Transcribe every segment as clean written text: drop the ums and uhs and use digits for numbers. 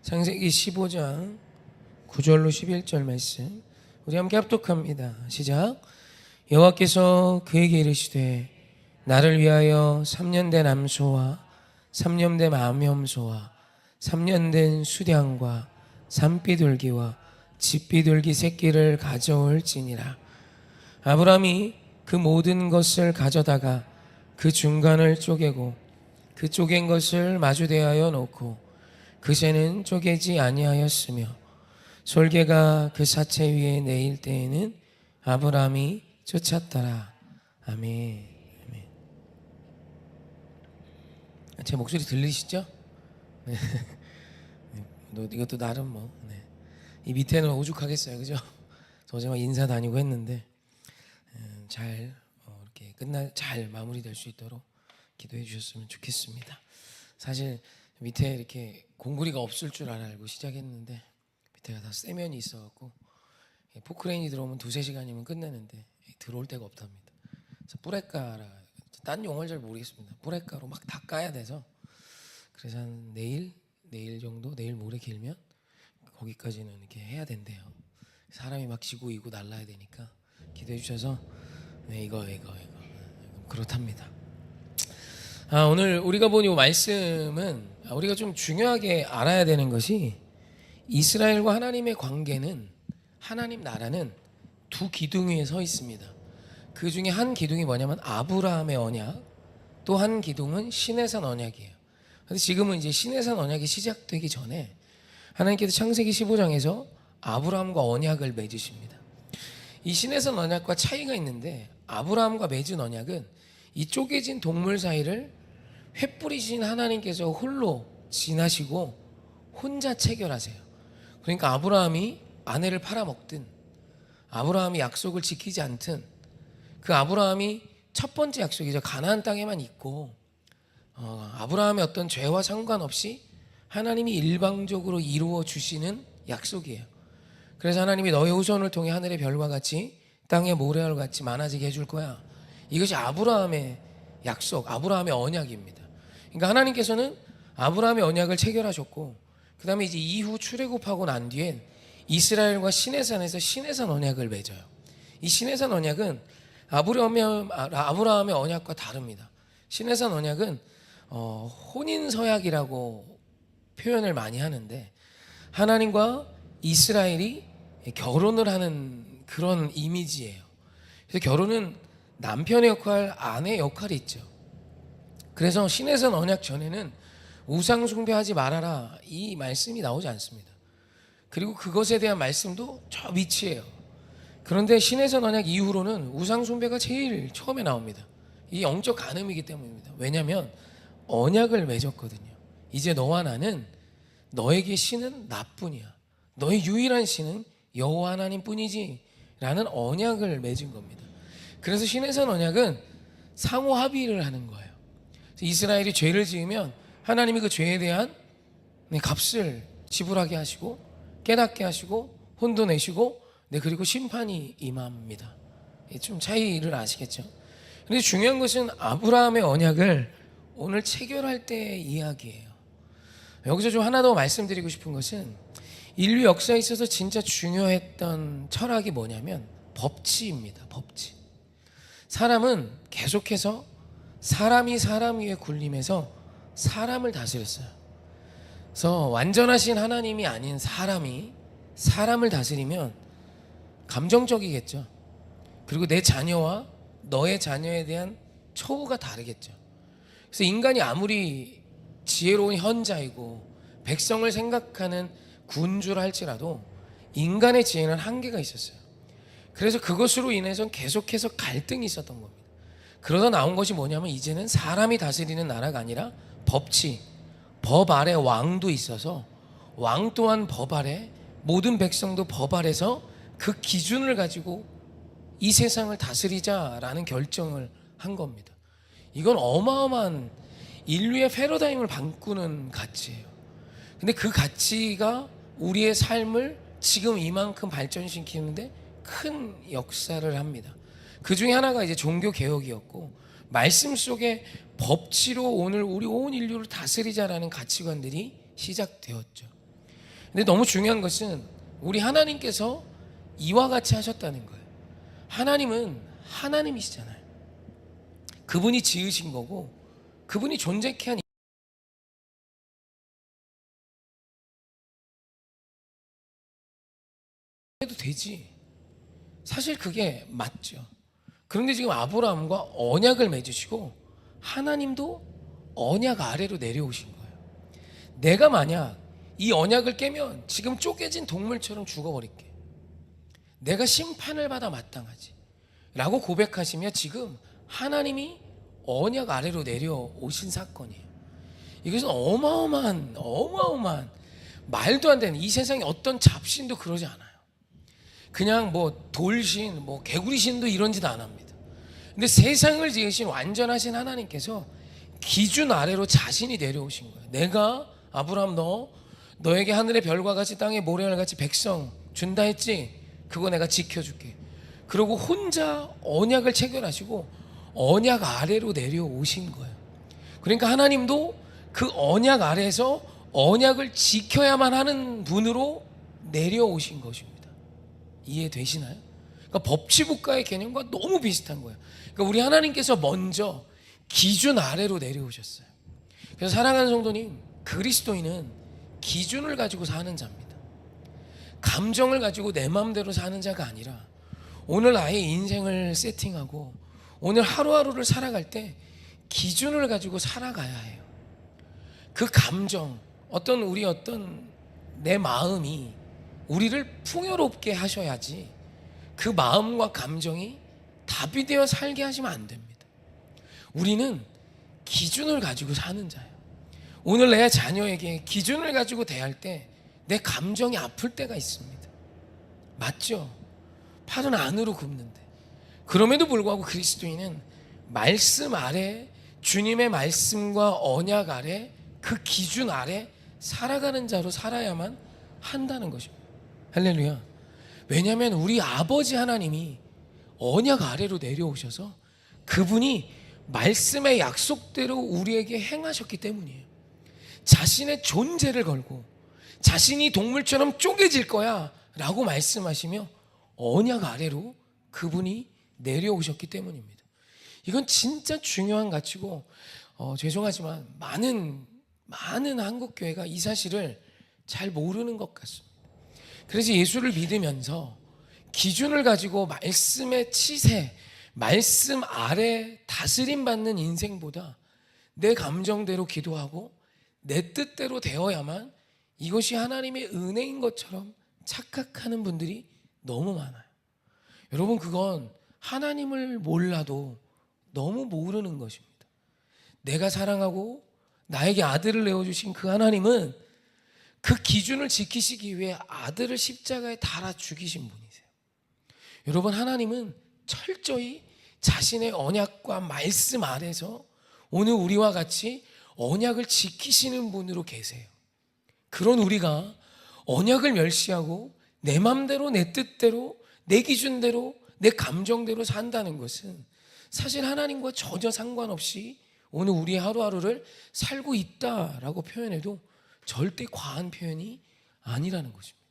창세기 15장 9절로 11절 말씀 우리 함께 합독합니다. 시작. 여호와께서 그에게 이르시되 나를 위하여 3년 된 암소와 3년 된 암염소와 3년 된 수량과 산비둘기와 집비둘기 새끼를 가져올지니라. 아브라함이 그 모든 것을 가져다가 그 중간을 쪼개고 그 쪼갠 것을 마주대하여 놓고 그 새는 쪼개지 아니하였으며 솔개가 그 사체 위에 내일 때에는 아브라함이 쫓았더라. 아멘. 아멘. 제 목소리 들리시죠? 네. 이것도 나름 뭐. 네. 이 밑에는 오죽하겠어요, 그죠? 저 어제 막 인사 다니고 했는데 잘 이렇게 잘 마무리될 수 있도록 기도해 주셨으면 좋겠습니다. 사실 밑에 이렇게 공구리가 없을 줄 알고 시작했는데 밑에가 다 세면이 있어갖고 포크레인이 들어오면 2-3시간이면 끝내는데 들어올 데가 없답니다. 그래서 뿌레까라, 딴 용어를 잘 모르겠습니다. 뿌레까로 막 다 까야 돼서 그래서 한 내일 정도, 내일 모레 길면 거기까지는 이렇게 해야 된대요. 사람이 막 지고 이고 날라야 되니까 기도해 주셔서 이거 그렇답니다. 오늘 우리가 본 이 말씀은 우리가 좀 중요하게 알아야 되는 것이 이스라엘과 하나님의 관계는, 하나님 나라는 두 기둥 위에 서 있습니다. 그 중에 한 기둥이 뭐냐면 아브라함의 언약, 또 한 기둥은 시내산 언약이에요. 근데 지금은 이제 시내산 언약이 시작되기 전에 하나님께서 창세기 15장에서 아브라함과 언약을 맺으십니다. 이 시내산 언약과 차이가 있는데 아브라함과 맺은 언약은 이 쪼개진 동물 사이를 횃불이신 하나님께서 홀로 지나시고 혼자 체결하세요. 그러니까 아브라함이 아내를 팔아먹든 아브라함이 약속을 지키지 않든 그 아브라함이 첫 번째 약속이죠. 가나안 땅에만 있고 아브라함의 어떤 죄와 상관없이 하나님이 일방적으로 이루어 주시는 약속이에요. 그래서 하나님이 너의 후손을 통해 하늘의 별과 같이 땅의 모래알 같이 많아지게 해줄 거야. 이것이 아브라함의 약속, 아브라함의 언약입니다. 그러니까 하나님께서는 아브라함의 언약을 체결하셨고 그 다음에 이제 이후 출애굽하고 난 뒤엔 이스라엘과 시내산에서 시내산 언약을 맺어요. 이 시내산 언약은 아브라함의 언약과 다릅니다. 시내산 언약은 혼인서약이라고 표현을 많이 하는데 하나님과 이스라엘이 결혼을 하는 그런 이미지예요. 그래서 결혼은 남편의 역할, 아내의 역할이 있죠. 그래서 시내산 언약 전에는 우상 숭배하지 말아라 이 말씀이 나오지 않습니다. 그리고 그것에 대한 말씀도 저 위치에요. 그런데 시내산 언약 이후로는 우상 숭배가 제일 처음에 나옵니다. 이 영적 간음이기 때문입니다. 왜냐하면 언약을 맺었거든요. 이제 너와 나는, 너에게 신은 나뿐이야, 너의 유일한 신은 여호와 하나님뿐이지 라는 언약을 맺은 겁니다. 그래서 시내산 언약은 상호 합의를 하는 거예요. 이스라엘이 죄를 지으면 하나님이 그 죄에 대한 값을 지불하게 하시고 깨닫게 하시고 혼도 내시고 그리고 심판이 임합니다. 좀 차이를 아시겠죠? 그런데 중요한 것은 아브라함의 언약을 오늘 체결할 때의 이야기예요. 여기서 좀 하나 더 말씀드리고 싶은 것은 인류 역사에 있어서 진짜 중요했던 철학이 뭐냐면 법치입니다. 법치. 사람은 계속해서 사람이 사람 위에 군림해서 사람을 다스렸어요. 그래서 완전하신 하나님이 아닌 사람이 사람을 다스리면 감정적이겠죠. 그리고 내 자녀와 너의 자녀에 대한 처우가 다르겠죠. 그래서 인간이 아무리 지혜로운 현자이고 백성을 생각하는 군주라 할지라도 인간의 지혜는 한계가 있었어요. 그래서 그것으로 인해서 계속해서 갈등이 있었던 겁니다. 그러다 나온 것이 뭐냐면 이제는 사람이 다스리는 나라가 아니라 법치, 법 아래 왕도 있어서 왕 또한 법 아래, 모든 백성도 법 아래서 그 기준을 가지고 이 세상을 다스리자라는 결정을 한 겁니다. 이건 어마어마한 인류의 패러다임을 바꾸는 가치예요. 근데 그 가치가 우리의 삶을 지금 이만큼 발전시키는데 큰 역사를 합니다. 그 중에 하나가 이제 종교 개혁이었고 말씀 속에 법치로 오늘 우리 온 인류를 다스리자라는 가치관들이 시작되었죠. 근데 너무 중요한 것은 우리 하나님께서 이와 같이 하셨다는 거예요. 하나님은 하나님이시잖아요. 그분이 지으신 거고 그분이 존재케 한 해도 되지. 사실 그게 맞죠. 그런데 지금 아브라함과 언약을 맺으시고 하나님도 언약 아래로 내려오신 거예요. 내가 만약 이 언약을 깨면 지금 쪼개진 동물처럼 죽어버릴게. 내가 심판을 받아 마땅하지 라고 고백하시며 지금 하나님이 언약 아래로 내려오신 사건이에요. 이것은 어마어마한 말도 안 되는, 이 세상에 어떤 잡신도 그러지 않아요. 그냥 뭐 돌신, 뭐 개구리신도 이런 짓 안 합니다. 근데 세상을 지으신 완전하신 하나님께서 기준 아래로 자신이 내려오신 거예요. 내가 아브라함 너에게 하늘의 별과 같이 땅의 모래알 같이 백성 준다 했지? 그거 내가 지켜줄게. 그리고 혼자 언약을 체결하시고 언약 아래로 내려오신 거예요. 그러니까 하나님도 그 언약 아래에서 언약을 지켜야만 하는 분으로 내려오신 것입니다. 이해되시나요? 그러니까 법치국가의 개념과 너무 비슷한 거예요. 그러니까 우리 하나님께서 먼저 기준 아래로 내려오셨어요. 그래서 사랑하는 성도님, 그리스도인은 기준을 가지고 사는 자입니다. 감정을 가지고 내 마음대로 사는 자가 아니라 오늘 나의 인생을 세팅하고 오늘 하루하루를 살아갈 때 기준을 가지고 살아가야 해요. 그 감정, 어떤 내 마음이 우리를 풍요롭게 하셔야지 그 마음과 감정이 답이 되어 살게 하시면 안 됩니다. 우리는 기준을 가지고 사는 자예요. 오늘 내 자녀에게 기준을 가지고 대할 때 내 감정이 아플 때가 있습니다. 맞죠? 팔은 안으로 굽는데. 그럼에도 불구하고 그리스도인은 말씀 아래, 주님의 말씀과 언약 아래, 그 기준 아래 살아가는 자로 살아야만 한다는 것입니다. 할렐루야. 왜냐하면 우리 아버지 하나님이 언약 아래로 내려오셔서 그분이 말씀의 약속대로 우리에게 행하셨기 때문이에요. 자신의 존재를 걸고 자신이 동물처럼 쪼개질 거야 라고 말씀하시며 언약 아래로 그분이 내려오셨기 때문입니다. 이건 진짜 중요한 가치고 죄송하지만 많은 한국교회가 이 사실을 잘 모르는 것 같습니다. 그래서 예수를 믿으면서 기준을 가지고 말씀의 치세, 말씀 아래 다스림 받는 인생보다 내 감정대로 기도하고 내 뜻대로 되어야만 이것이 하나님의 은혜인 것처럼 착각하는 분들이 너무 많아요. 여러분, 그건 하나님을 몰라도 너무 모르는 것입니다. 내가 사랑하고 나에게 아들을 내어주신 그 하나님은 그 기준을 지키시기 위해 아들을 십자가에 달아 죽이신 분이세요. 여러분, 하나님은 철저히 자신의 언약과 말씀 아래서 오늘 우리와 같이 언약을 지키시는 분으로 계세요. 그런 우리가 언약을 멸시하고 내 맘대로, 내 뜻대로, 내 기준대로, 내 감정대로 산다는 것은 사실 하나님과 전혀 상관없이 오늘 우리의 하루하루를 살고 있다라고 표현해도 절대 과한 표현이 아니라는 것입니다.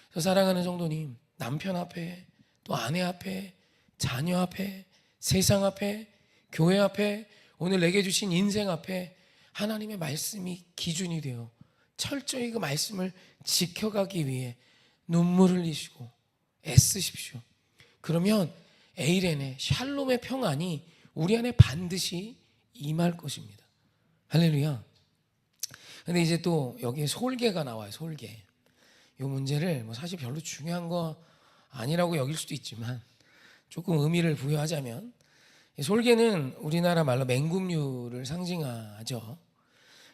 그래서 사랑하는 성도님, 남편 앞에, 또 아내 앞에, 자녀 앞에, 세상 앞에, 교회 앞에, 오늘 내게 주신 인생 앞에 하나님의 말씀이 기준이 되어 철저히 그 말씀을 지켜가기 위해 눈물을 흘리시고 애쓰십시오. 그러면 에이렌의 샬롬의 평안이 우리 안에 반드시 임할 것입니다. 할렐루야. 근데 이제 또 여기에 솔개가 나와요. 솔개. 이 문제를 뭐 사실 별로 중요한 거 아니라고 여길 수도 있지만 조금 의미를 부여하자면, 솔개는 우리나라 말로 맹금류를 상징하죠.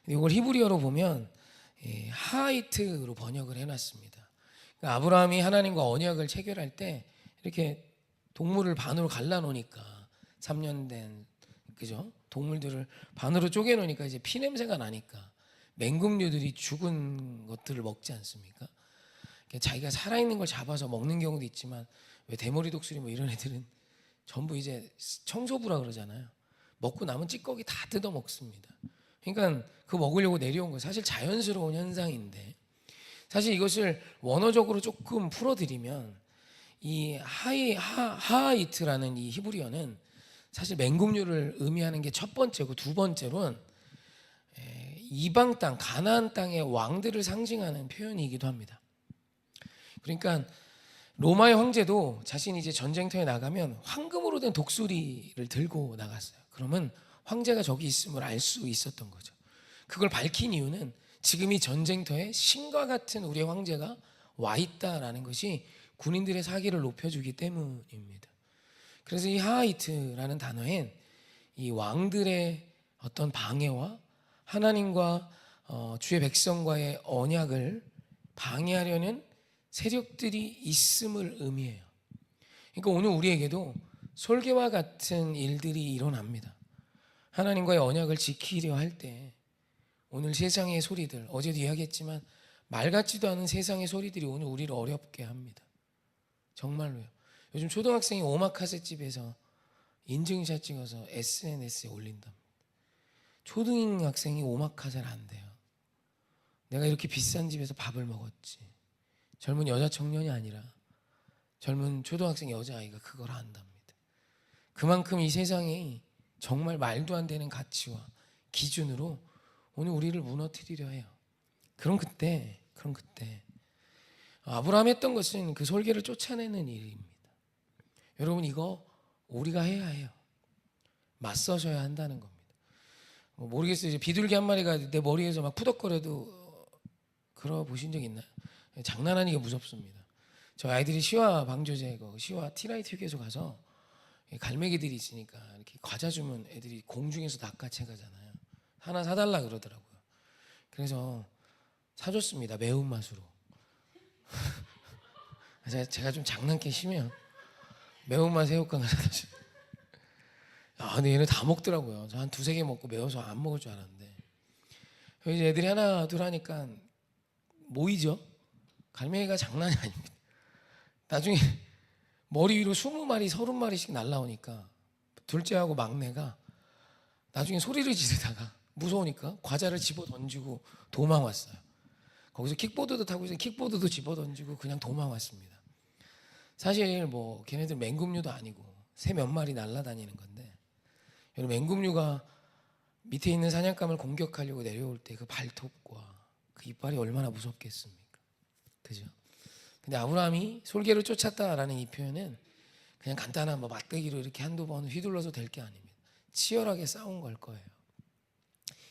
이걸 히브리어로 보면 하이트로 번역을 해놨습니다. 그러니까 아브라함이 하나님과 언약을 체결할 때 이렇게 동물을 반으로 갈라놓으니까 3년 된 그죠? 동물들을 반으로 쪼개놓으니까 이제 피 냄새가 나니까 맹금류들이 죽은 것들을 먹지 않습니까? 자기가 살아있는 걸 잡아서 먹는 경우도 있지만, 왜 대머리 독수리 뭐 이런 애들은 전부 이제 청소부라 그러잖아요. 먹고 남은 찌꺼기 다 뜯어 먹습니다. 그러니까 그거 먹으려고 내려온 거예요. 사실 자연스러운 현상인데, 사실 이것을 원어적으로 조금 풀어드리면 이 하하이트라는 이 히브리어는 사실 맹금류를 의미하는 게 첫 번째고, 두 번째로는 이방 땅 가나안 땅의 왕들을 상징하는 표현이기도 합니다. 그러니까 로마의 황제도 자신이 이제 전쟁터에 나가면 황금으로 된 독수리를 들고 나갔어요. 그러면 황제가 저기 있음을 알 수 있었던 거죠. 그걸 밝힌 이유는 지금 이 전쟁터에 신과 같은 우리의 황제가 와 있다라는 것이 군인들의 사기를 높여주기 때문입니다. 그래서 이 하하이트라는 단어엔 이 왕들의 어떤 방해와 하나님과 주의 백성과의 언약을 방해하려는 세력들이 있음을 의미해요. 그러니까 오늘 우리에게도 솔개와 같은 일들이 일어납니다. 하나님과의 언약을 지키려 할 때 오늘 세상의 소리들, 어제도 이야기했지만 말 같지도 않은 세상의 소리들이 오늘 우리를 어렵게 합니다. 정말로요. 요즘 초등학생이 오마카세집에서 인증샷 찍어서 SNS에 올린답니다. 초등학생이 오마카세를 안 돼요. 내가 이렇게 비싼 집에서 밥을 먹었지. 젊은 여자 청년이 아니라 젊은 초등학생 여자아이가 그걸 안답니다. 그만큼 이 세상이 정말 말도 안 되는 가치와 기준으로 오늘 우리를 무너뜨리려 해요. 그럼 그때 아브라함이 했던 것은 그 솔개를 쫓아내는 일입니다. 여러분, 이거 우리가 해야 해요. 맞서셔야 한다는 겁니다. 모르겠어요. 이제 비둘기 한 마리가 내 머리에서 막 푸덕거려도 그러 보신 적 있나요? 장난 아니게 무섭습니다. 저 아이들이 시와 방조제, 시와 티라이트 휴게소 가서 갈매기들이 있으니까 이렇게 과자 주면 애들이 공중에서 낚아채 가잖아요. 하나 사달라 그러더라고요. 그래서 사줬습니다. 매운맛으로. 제가 좀 장난기 심해요. 매운맛 새우깡을 사다 줘. 근데 얘네 다 먹더라고요. 저 한 두세 개 먹고 매워서 안 먹을 줄 알았는데. 이제 애들이 하나 둘 하니까 모이죠. 갈매기가 장난이 아닙니다. 나중에 머리 위로 20마리, 30마리씩 날라오니까 둘째하고 막내가 나중에 소리를 지르다가 무서우니까 과자를 집어 던지고 도망 왔어요. 거기서 킥보드도 타고 있어서 킥보드도 집어 던지고 그냥 도망 왔습니다. 사실 걔네들 맹금류도 아니고 새 몇 마리 날아다니는 건데, 여러분, 맹금류가 밑에 있는 사냥감을 공격하려고 내려올 때 그 발톱과 그 이빨이 얼마나 무섭겠습니까? 그죠? 근데 아브라함이 솔개를 쫓았다라는 이 표현은 그냥 간단한 맞대기로 이렇게 한두 번 휘둘러서 될 게 아닙니다. 치열하게 싸운 걸 거예요.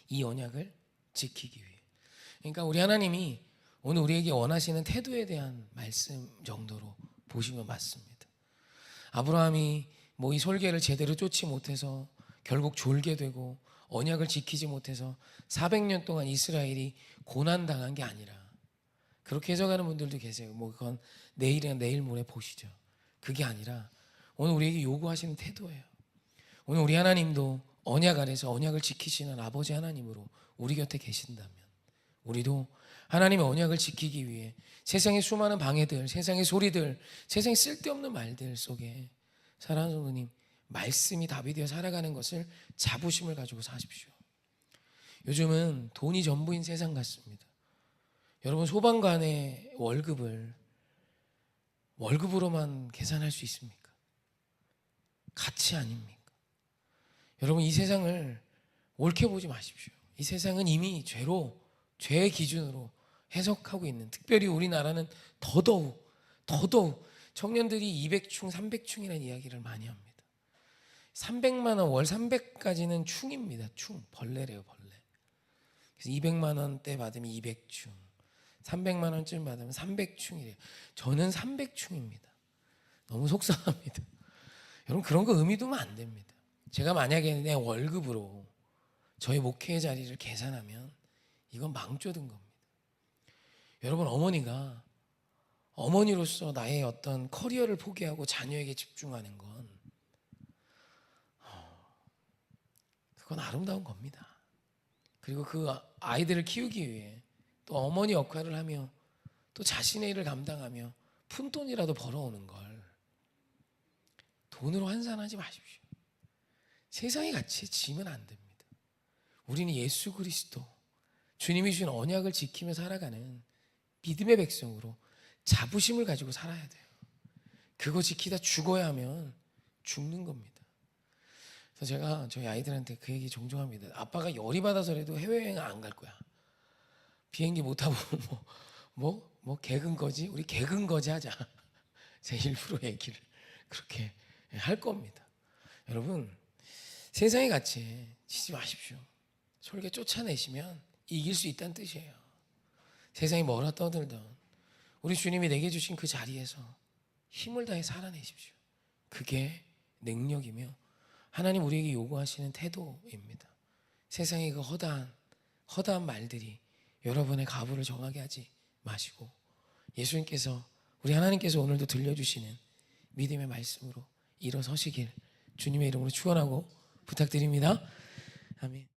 이 언약을 지키기 위해. 그러니까 우리 하나님이 오늘 우리에게 원하시는 태도에 대한 말씀 정도로 보시면 맞습니다. 아브라함이 이 솔개를 제대로 쫓지 못해서 결국 졸게 되고 언약을 지키지 못해서 400년 동안 이스라엘이 고난당한 게 아니라, 그렇게 해석하는 분들도 계세요. 그건 내일이나 내일 모레 보시죠. 그게 아니라 오늘 우리에게 요구하시는 태도예요. 오늘 우리 하나님도 언약 아래서 언약을 지키시는 아버지 하나님으로 우리 곁에 계신다면 우리도 하나님의 언약을 지키기 위해 세상의 수많은 방해들, 세상의 소리들, 세상의 쓸데없는 말들 속에 사랑하는 성도님, 말씀이 답이 되어 살아가는 것을 자부심을 가지고 사십시오. 요즘은 돈이 전부인 세상 같습니다. 여러분, 소방관의 월급으로만 계산할 수 있습니까? 가치 아닙니까? 여러분, 이 세상을 옳게 보지 마십시오. 이 세상은 이미 죄의 기준으로 해석하고 있는, 특별히 우리나라는 더더욱 청년들이 200충, 300충이라는 이야기를 많이 합니다. 300만 원, 월 300까지는 충입니다. 충, 벌레래요, 벌레. 그래서 200만 원대 받으면 200충, 300만 원쯤 받으면 300충이래요. 저는 300충입니다. 너무 속상합니다. 여러분, 그런 거 의미 두면 안 됩니다. 제가 만약에 내 월급으로 저희 목회의 자리를 계산하면 이건 망조든 겁니다. 여러분, 어머니로서 나의 어떤 커리어를 포기하고 자녀에게 집중하는 건 그건 아름다운 겁니다. 그리고 그 아이들을 키우기 위해 또 어머니 역할을 하며 또 자신의 일을 감당하며 푼돈이라도 벌어오는 걸 돈으로 환산하지 마십시오. 세상의 가치에 지면 안 됩니다. 우리는 예수 그리스도, 주님이 주신 언약을 지키며 살아가는 믿음의 백성으로 자부심을 가지고 살아야 돼요. 그거 지키다 죽어야 하면 죽는 겁니다. 그래서 제가 저희 아이들한테 그 얘기 종종 합니다. 아빠가 열이 받아서라도 해외여행 안 갈 거야. 비행기 못 타고 뭐 개근거지? 우리 개근거지 하자. 제 일부러 얘기를 그렇게 할 겁니다. 여러분, 세상의 가치에 치지 마십시오. 솔개 쫓아내시면 이길 수 있다는 뜻이에요. 세상이 뭐라 떠들던 우리 주님이 내게 주신 그 자리에서 힘을 다해 살아내십시오. 그게 능력이며 하나님 우리에게 요구하시는 태도입니다. 세상의 그 허다한 말들이 여러분의 가부를 정하게 하지 마시고 예수님께서, 우리 하나님께서 오늘도 들려주시는 믿음의 말씀으로 일어서시길 주님의 이름으로 축원하고 부탁드립니다. 아멘.